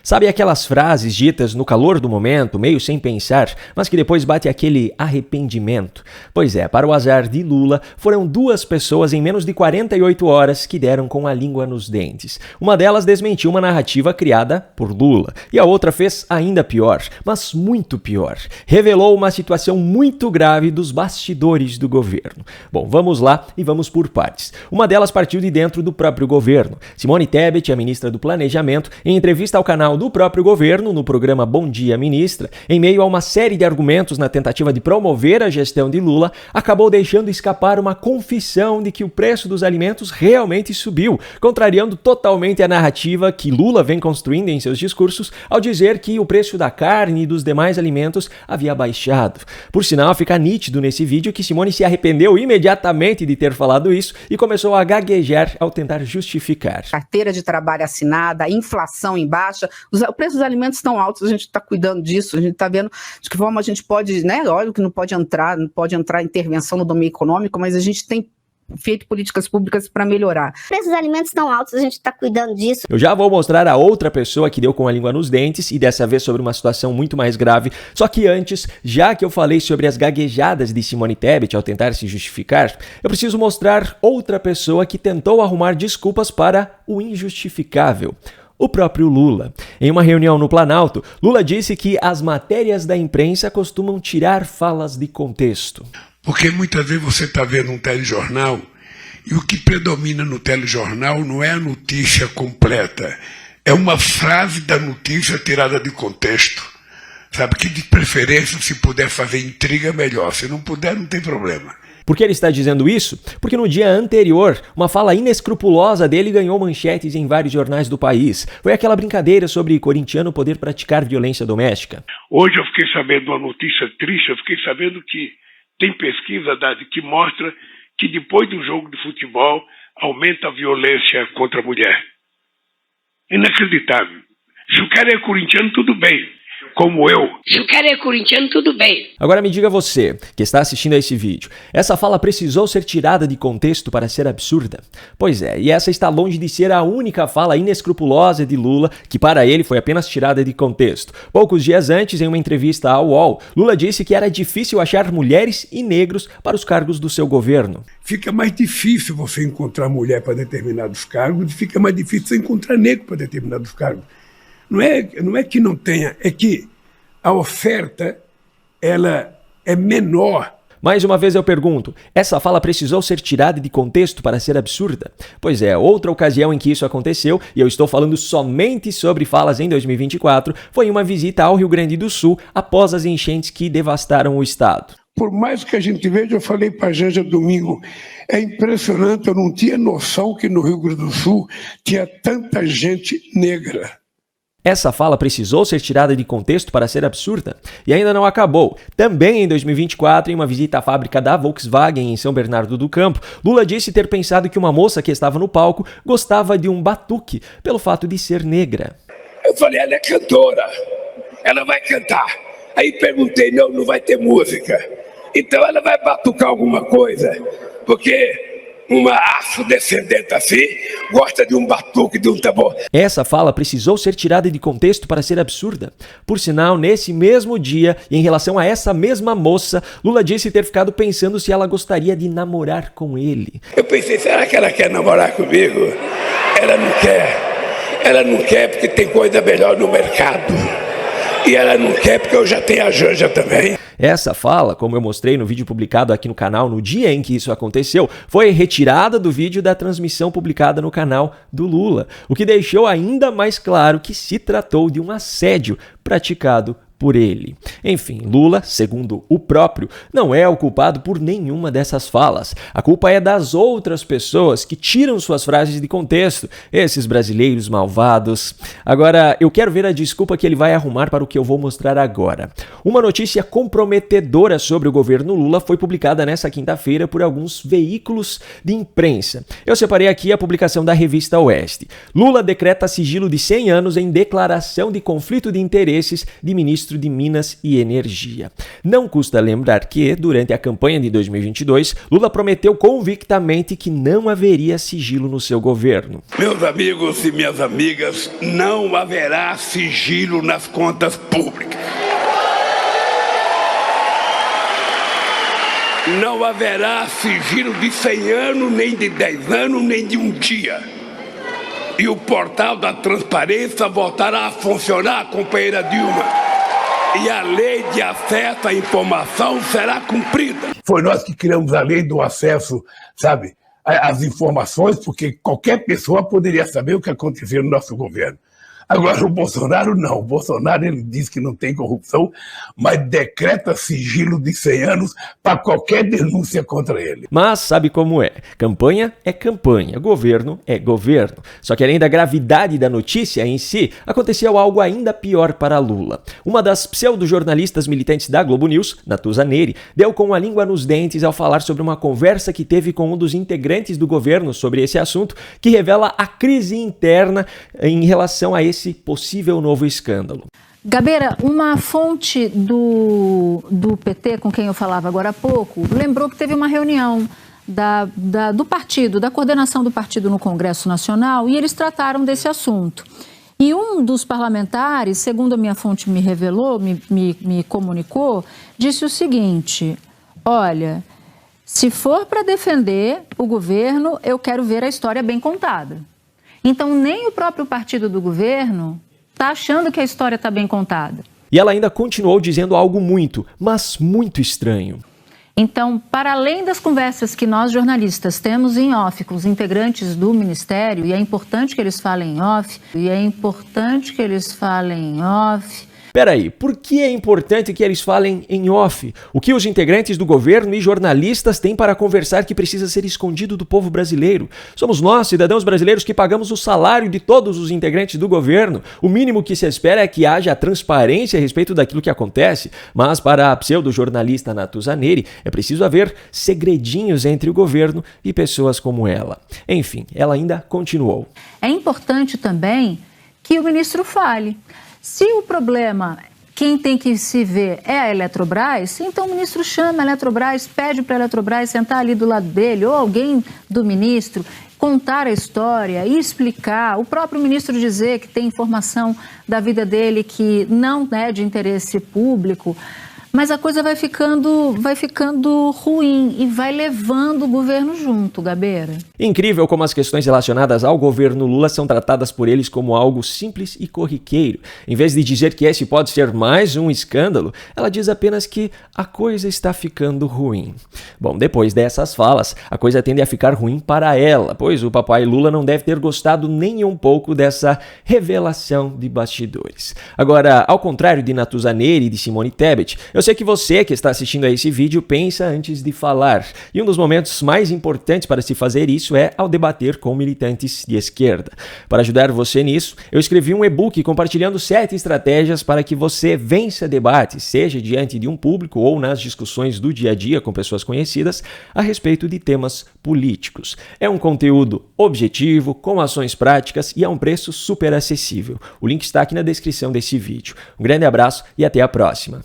Sabe aquelas frases ditas no calor do momento, meio sem pensar, mas que depois bate aquele arrependimento? Pois é, para o azar de Lula, foram 2 pessoas em menos de 48 horas que deram com a língua nos dentes. Uma delas desmentiu uma narrativa criada por Lula, e a outra fez ainda pior, mas muito pior. Revelou uma situação muito grave dos bastidores do governo. Bom, vamos lá e vamos por partes. Uma delas partiu de dentro do próprio governo. Simone Tebet, a ministra do Planejamento, em entrevista ao canal do próprio governo, no programa Bom Dia Ministra, em meio a uma série de argumentos na tentativa de promover a gestão de Lula, acabou deixando escapar uma confissão de que o preço dos alimentos realmente subiu, contrariando totalmente a narrativa que Lula vem construindo em seus discursos ao dizer que o preço da carne e dos demais alimentos havia baixado. Por sinal, fica nítido nesse vídeo que Simone se arrependeu imediatamente de ter falado isso e começou a gaguejar ao tentar justificar. Carteira de trabalho assinada, a inflação em baixa, o preço dos alimentos estão altos, a gente está cuidando disso, a gente está vendo de que forma a gente pode, né, óbvio que não pode entrar intervenção no domínio econômico, mas a gente tem feito políticas públicas para melhorar. Os preços dos alimentos estão altos, a gente está cuidando disso. Eu já vou mostrar a outra pessoa que deu com a língua nos dentes e dessa vez sobre uma situação muito mais grave. Só que antes, já que eu falei sobre as gaguejadas de Simone Tebet ao tentar se justificar, eu preciso mostrar outra pessoa que tentou arrumar desculpas para o injustificável. O próprio Lula. Em uma reunião no Planalto, Lula disse que as matérias da imprensa costumam tirar falas de contexto. Porque muitas vezes você está vendo um telejornal e o que predomina no telejornal não é a notícia completa, é uma frase da notícia tirada de contexto. Sabe, que de preferência, se puder fazer intriga, melhor. Se não puder, não tem problema. Por que ele está dizendo isso? Porque no dia anterior, uma fala inescrupulosa dele ganhou manchetes em vários jornais do país. Foi aquela brincadeira sobre corintiano poder praticar violência doméstica. Hoje eu fiquei sabendo uma notícia triste, eu fiquei sabendo que tem pesquisa que mostra que depois do jogo de futebol aumenta a violência contra a mulher. Inacreditável. Se o cara é corintiano, tudo bem. Como eu. Se o cara é corintiano, tudo bem. Agora me diga você, que está assistindo a esse vídeo, essa fala precisou ser tirada de contexto para ser absurda? Pois é, e essa está longe de ser a única fala inescrupulosa de Lula, que para ele foi apenas tirada de contexto. Poucos dias antes, em uma entrevista ao UOL, Lula disse que era difícil achar mulheres e negros para os cargos do seu governo. Fica mais difícil você encontrar mulher para determinados cargos, fica mais difícil você encontrar negro para determinados cargos. Não é que não tenha, é que a oferta ela é menor. Mais uma vez eu pergunto, essa fala precisou ser tirada de contexto para ser absurda? Pois é, outra ocasião em que isso aconteceu, e eu estou falando somente sobre falas em 2024, foi em uma visita ao Rio Grande do Sul após as enchentes que devastaram o estado. Por mais que a gente veja, eu falei para a Janja domingo, é impressionante, eu não tinha noção que no Rio Grande do Sul tinha tanta gente negra. Essa fala precisou ser tirada de contexto para ser absurda? E ainda não acabou. Também em 2024, em uma visita à fábrica da Volkswagen em São Bernardo do Campo, Lula disse ter pensado que uma moça que estava no palco gostava de um batuque pelo fato de ser negra. Eu falei, ela é cantora, ela vai cantar. Aí perguntei, não vai ter música. Então ela vai batucar alguma coisa, porque uma afrodescendente assim gosta de um batuque, de um tambor. Essa fala precisou ser tirada de contexto para ser absurda. Por sinal, nesse mesmo dia, e em relação a essa mesma moça, Lula disse ter ficado pensando se ela gostaria de namorar com ele. Eu pensei, será que ela quer namorar comigo? Ela não quer. Ela não quer porque tem coisa melhor no mercado. E ela não quer porque eu já tenho a Janja também. Essa fala, como eu mostrei no vídeo publicado aqui no canal no dia em que isso aconteceu, foi retirada do vídeo da transmissão publicada no canal do Lula, o que deixou ainda mais claro que se tratou de um assédio praticado por ele. Enfim, Lula, segundo o próprio, não é o culpado por nenhuma dessas falas. A culpa é das outras pessoas que tiram suas frases de contexto, esses brasileiros malvados. Agora, eu quero ver a desculpa que ele vai arrumar para o que eu vou mostrar agora. Uma notícia comprometedora sobre o governo Lula foi publicada nesta quinta-feira por alguns veículos de imprensa. Eu separei aqui a publicação da revista Oeste. Lula decreta sigilo de 100 anos em declaração de conflito de interesses de ministros ministro de Minas e Energia. Não custa lembrar que, durante a campanha de 2022, Lula prometeu convictamente que não haveria sigilo no seu governo. Meus amigos e minhas amigas, não haverá sigilo nas contas públicas. Não haverá sigilo de 100 anos, nem de 10 anos, nem de um dia. E o portal da transparência voltará a funcionar, companheira Dilma. E a lei de acesso à informação será cumprida. Foi nós que criamos a lei do acesso, sabe, às informações, porque qualquer pessoa poderia saber o que acontecia no nosso governo. Agora, o Bolsonaro não. O Bolsonaro, ele diz que não tem corrupção, mas decreta sigilo de 100 anos para qualquer denúncia contra ele. Mas sabe como é? Campanha é campanha, governo é governo. Só que além da gravidade da notícia em si, aconteceu algo ainda pior para Lula. Uma das pseudo-jornalistas militantes da Globo News, Natuza Neri, deu com a língua nos dentes ao falar sobre uma conversa que teve com um dos integrantes do governo sobre esse assunto, que revela a crise interna em relação a esse possível novo escândalo. Gabeira, uma fonte do PT, com quem eu falava agora há pouco, lembrou que teve uma reunião do partido, da coordenação do partido no Congresso Nacional, e eles trataram desse assunto. E um dos parlamentares, segundo a minha fonte me revelou, me comunicou, disse o seguinte: olha, se for para defender o governo, eu quero ver a história bem contada. Então, nem o próprio partido do governo está achando que a história está bem contada. E ela ainda continuou dizendo algo muito, mas muito estranho. Então, para além das conversas que nós jornalistas temos em off com os integrantes do Ministério, e é importante que eles falem em off, Peraí, por que é importante que eles falem em off? O que os integrantes do governo e jornalistas têm para conversar que precisa ser escondido do povo brasileiro? Somos nós, cidadãos brasileiros, que pagamos o salário de todos os integrantes do governo. O mínimo que se espera é que haja transparência a respeito daquilo que acontece. Mas para a pseudo-jornalista Natuza Neri, é preciso haver segredinhos entre o governo e pessoas como ela. Enfim, ela ainda continuou. É importante também que o ministro fale. Se o problema, quem tem que se ver é a Eletrobras, então o ministro chama a Eletrobras, pede para a Eletrobras sentar ali do lado dele, ou alguém do ministro, contar a história e explicar, o próprio ministro dizer que tem informação da vida dele que não é de interesse público, mas a coisa vai ficando ruim e vai levando o governo junto, Gabeira. Incrível como as questões relacionadas ao governo Lula são tratadas por eles como algo simples e corriqueiro. Em vez de dizer que esse pode ser mais um escândalo, ela diz apenas que a coisa está ficando ruim. Bom, depois dessas falas, a coisa tende a ficar ruim para ela, pois o papai Lula não deve ter gostado nem um pouco dessa revelação de bastidores. Agora, ao contrário de Natuza Neri e de Simone Tebet, eu sei que você que está assistindo a esse vídeo pensa antes de falar, e um dos momentos mais importantes para se fazer isso é ao debater com militantes de esquerda. Para ajudar você nisso, eu escrevi um e-book compartilhando 7 estratégias para que você vença debates, seja diante de um público ou nas discussões do dia a dia com pessoas conhecidas a respeito de temas políticos. É um conteúdo objetivo, com ações práticas e a um preço super acessível. O link está aqui na descrição desse vídeo. Um grande abraço e até a próxima.